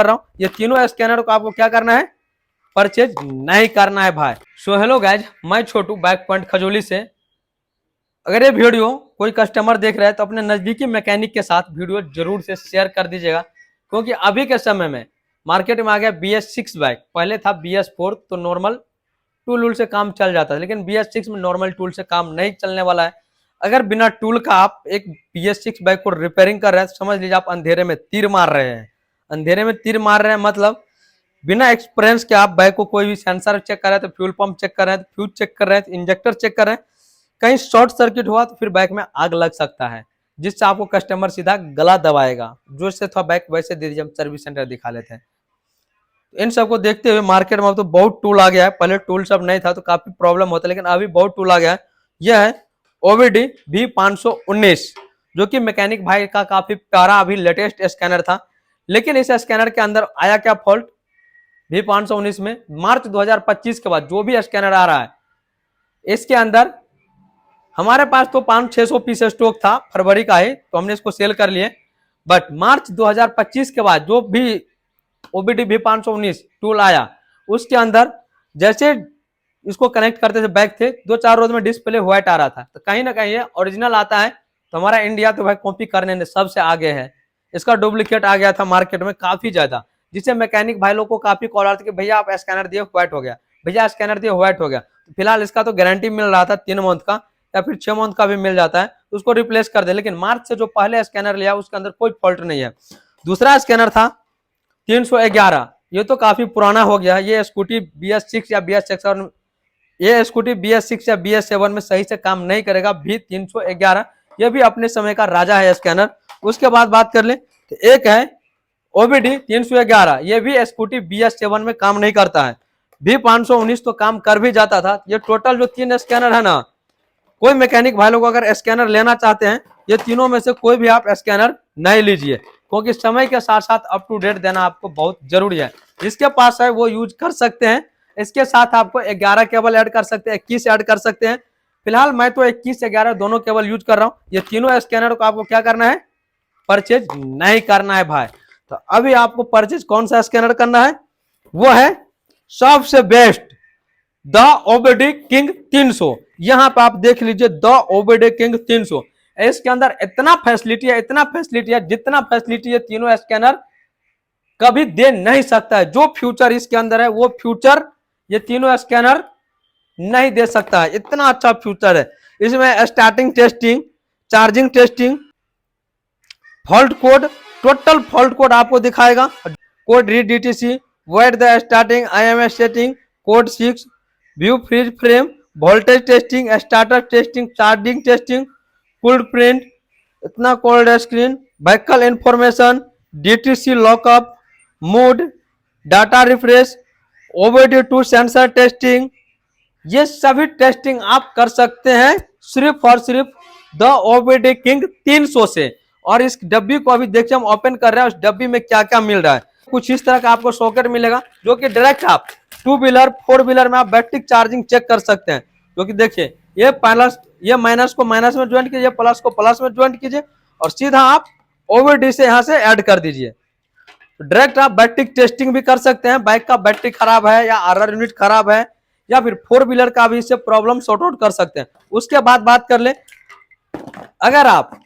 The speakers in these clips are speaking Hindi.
कर रहा हूँ, ये तीनों स्कैनर को आपको क्या करना है, परचेज नहीं करना है भाई। सो हेलो गाइज, मैं छोटू बैक पॉइंट खजोली से। अगर ये वीडियो कोई कस्टमर देख रहा है तो अपने नजदीकी मैकेनिक के साथ वीडियो जरूर से शेयर कर दीजिएगा, क्योंकि अभी के समय में मार्केट में आ गया BS6 बाइक। पहले था BS4, तो नॉर्मल टूल वूल से काम चल जाता है, लेकिन BS6 में नॉर्मल टूल से काम नहीं चलने वाला है। अगर बिना टूल का आप एक BS6 बाइक को रिपेयरिंग कर रहे हैं तो समझ लीजिए आप अंधेरे में तीर मार रहे हैं। अंधेरे में तीर मार रहे हैं मतलब बिना एक्सपीरियंस के आप बाइक को कोई भी सेंसर चेक कर रहे हैं तो फ्यूल पंप चेक कर रहे हैं, तो फ्यूज चेक कर रहे हैं, तो इंजेक्टर चेक कर रहे हैं, कहीं शॉर्ट सर्किट हुआ तो फिर बाइक में आग लग सकता है, जिससे आपको कस्टमर सीधा गला दबाएगा। जो से थोड़ा बाइक वैसे दे दीजिए, हम सर्विस सेंटर दिखा लेते हैं। इन सबको देखते हुए मार्केट में अब तो बहुत टूल आ गया है। पहले टूल सब नहीं था तो काफी प्रॉब्लम होता, लेकिन अभी बहुत टूल आ गया है। यह है OBD V519, जो कि मैकेनिक भाई का काफी प्यारा अभी लेटेस्ट स्कैनर था। लेकिन इस स्कैनर के अंदर आया क्या फॉल्ट, V519 में मार्च 2025 के बाद जो भी स्कैनर आ रहा है, इसके अंदर हमारे पास तो 500-600 पीस स्टॉक था फरवरी का ही, तो हमने इसको सेल कर लिए। बट मार्च 2025 के बाद जो भी OBD V519 टूल आया, उसके अंदर जैसे इसको कनेक्ट करते थे बैक थे, 2-4 रोज में डिस्प्ले व्हाइट आ रहा था। तो कहीं ना कहीं ये ओरिजिनल आता है, तो हमारा इंडिया तो भाई कॉपी करने में सबसे आगे है। इसका डुप्लीकेट आ गया था मार्केट में काफी ज्यादा, जिससे मैकेनिक भाई लोग को काफी कॉल आती कि भैया आप स्कैनर दिए व्हाइट हो गया, भैया स्कैनर दिए व्हाइट हो गया। तो फिलहाल इसका तो गारंटी मिल रहा था 3 मंथ का, या फिर 6 मंथ का भी मिल जाता है, तो उसको रिप्लेस कर दे। लेकिन मार्च से जो पहले स्कैनर लिया उसके अंदर कोई फॉल्ट नहीं है। दूसरा स्कैनर था 311, ये तो काफी पुराना हो गया। ये स्कूटी BS6 या BS6 ये स्कूटी BS6 या BS7 में सही से काम नहीं करेगा। V311 ये भी अपने समय का राजा है स्कैनर। उसके बाद बात कर ले तो एक है OBD 311, ये भी स्कूटी BS7 में काम नहीं करता है। V519 तो काम कर भी जाता था। ये टोटल जो 3 स्कैनर है ना, कोई मैकेनिक भाई लोग अगर स्कैनर लेना चाहते हैं, ये तीनों में से कोई भी आप स्कैनर नहीं लीजिए, क्योंकि समय के साथ साथ अप टू डेट देना आपको बहुत जरूरी है। जिसके पास है वो यूज कर सकते हैं। इसके साथ आपको 11 केबल ऐड कर सकते हैं, 21 ऐड कर सकते हैं। फिलहाल मैं तो 21-11 दोनों केबल यूज कर रहा हूँ। ये तीनों स्कैनर को आपको क्या करना है, परचेज नहीं करना है भाई। तो अभी आपको परचेज कौन सा स्कैनर करना है, वो है सबसे बेस्ट द OBD किंग 300। यहां पर आप देख लीजिए द OBD किंग 300। इसके अंदर इतना फैसिलिटी है, इतना फैसिलिटी है, जितना फैसिलिटी ये तीनों स्कैनर कभी दे नहीं सकता है। जो फ्यूचर इसके अंदर है वो फ्यूचर ये तीनों स्कैनर नहीं दे सकता है। इतना अच्छा फ्यूचर है इसमें। Starting testing, charging testing, fault code, total fault code आपको दिखाएगा। Code read DTC, wait the starting IMS setting, code 6, view freeze frame, voltage testing, starter testing, charging testing, cooled print, इतना cold screen, vehicle information, DTC lockup, mood, data refresh, OBD2 sensor testing, ये सभी टेस्टिंग आप कर सकते हैं सिर्फ और सिर्फ द OBD किंग 300 से। और इस डब्बी को अभी देखिए हम ओपन कर रहे हैं, उस डब्बी में क्या क्या मिल रहा है। कुछ इस तरह का आपको सॉकेट मिलेगा, जो कि डायरेक्ट आप 2 व्हीलर 4 व्हीलर में आप बैटरी चार्जिंग चेक कर सकते हैं। जो कि देखिए ये प्लस, ये माइनस को माइनस में ज्वाइंट कीजिए, प्लस को प्लस में ज्वाइंट कीजिए, और सीधा आप OBD से यहाँ से ऐड कर दीजिए। डायरेक्ट आप बैटरी टेस्टिंग भी कर सकते हैं। बाइक का बैटरी खराब है या RR यूनिट खराब है, या फिर 4 व्हीलर का भी इससे प्रॉब्लम सॉर्ट आउट कर सकते हैं। उसके बाद बात कर ले, अगर आप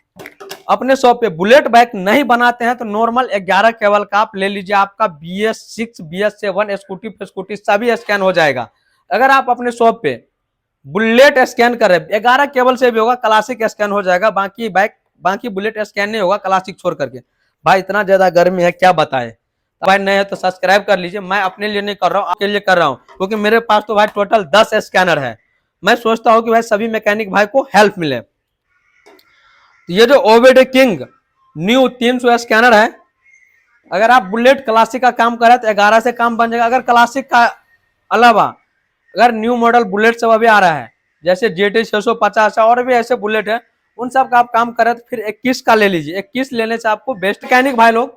अपने शॉप पे बुलेट बाइक नहीं बनाते हैं तो नॉर्मल 11 केबल का आप ले लीजिए। आपका BS6 BS7 स्कूटी सभी स्कैन हो जाएगा। अगर आप अपने शॉप पे बुलेट स्कैन कर रहे 11 केबल से भी होगा, क्लासिक स्कैन हो जाएगा। बाकी बुलेट स्कैन नहीं होगा क्लासिक छोड़ करके। भाई इतना ज्यादा गर्मी है क्या बताए। भाई नए है तो सब्सक्राइब कर लीजिए। मैं अपने लिए नहीं कर रहा हूँ, आपके लिए कर रहा हूँ, क्योंकि मेरे पास तो भाई टोटल 10 स्कैनर है। मैं सोचता हूँ कि भाई सभी मैकेनिक भाई को हेल्प मिले। ये जो OBD किंग न्यू 300 स्कैनर है, अगर आप बुलेट क्लासिक का काम कर रहे हैं तो 11 से काम बन जाएगा। अगर क्लासिक का अलावा अगर न्यू मॉडल बुलेट सब अभी आ रहा है, जैसे GT 650 और भी ऐसे बुलेट है, उन सब का आप काम कर रहे हैं तो फिर 21 का ले लीजिए। 21 लेने से आपको बेस्ट। मैकेनिक भाई लोग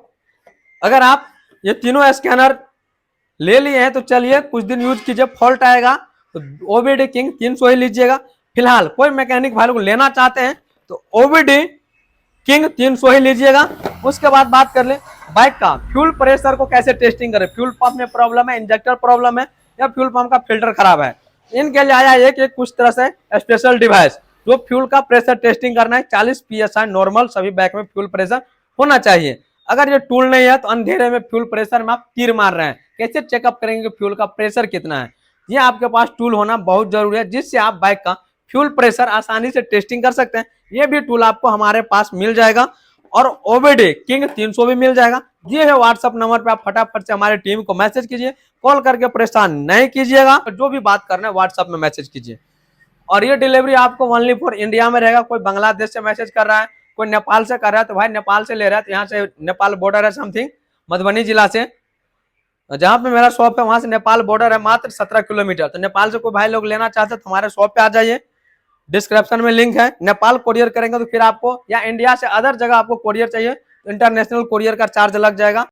अगर आप ये तीनों स्कैनर ले लिए हैं तो चलिए कुछ दिन यूज कीजिए, फॉल्ट आएगा तो OBD किंग 300 ही लीजिएगा। फिलहाल कोई मैकेनिक भाई लोग लेना चाहते हैं तो OBD किंग 300 ही लीजिएगा। उसके बाद बात कर ले बाइक का फ्यूल प्रेशर को कैसे टेस्टिंग करें, फ्यूल पंप में प्रॉब्लम है, इंजेक्टर प्रॉब्लम है या फ्यूल पंप का फिल्टर खराब है, इनके लिए आया एक कुछ तरह से स्पेशल डिवाइस जो फ्यूल का प्रेशर टेस्टिंग करना है। 40 PSI नॉर्मल सभी बाइक में फ्यूल प्रेशर होना चाहिए। अगर ये टूल नहीं है तो अंधेरे में फ्यूल प्रेशर में आप तीर मार रहे हैं, कैसे चेकअप करेंगे कि फ्यूल का प्रेशर कितना है। ये आपके पास टूल होना बहुत जरूरी है जिससे आप बाइक का फ्यूल प्रेशर आसानी से टेस्टिंग कर सकते हैं। ये भी टूल आपको हमारे पास मिल जाएगा और ओबीडी किंग 300 भी मिल जाएगा। ये है व्हाट्सएप नंबर पे, आप फटाफट से हमारी टीम को मैसेज कीजिए, कॉल करके परेशान नहीं कीजिएगा। जो भी बात करना है व्हाट्सएप में मैसेज कीजिए। और ये डिलीवरी आपको ओनली फॉर इंडिया में रहेगा। कोई बांग्लादेश से मैसेज कर रहा है, कोई नेपाल से कर रहा है तो भाई नेपाल से ले रहा है तो यहाँ से नेपाल बॉर्डर है समथिंग मधुबनी जिला से, जहां पे मेरा शॉप है वहां से नेपाल बॉर्डर है मात्र 17 किलोमीटर। तो नेपाल से कोई भाई लोग लेना चाहते हैं तो हमारे शॉप पे आ जाइए, डिस्क्रिप्शन में लिंक है। नेपाल कोरियर करेंगे तो फिर आपको, या इंडिया से अदर जगह आपको कोरियर चाहिए तो इंटरनेशनल कोरियर का चार्ज लग जाएगा।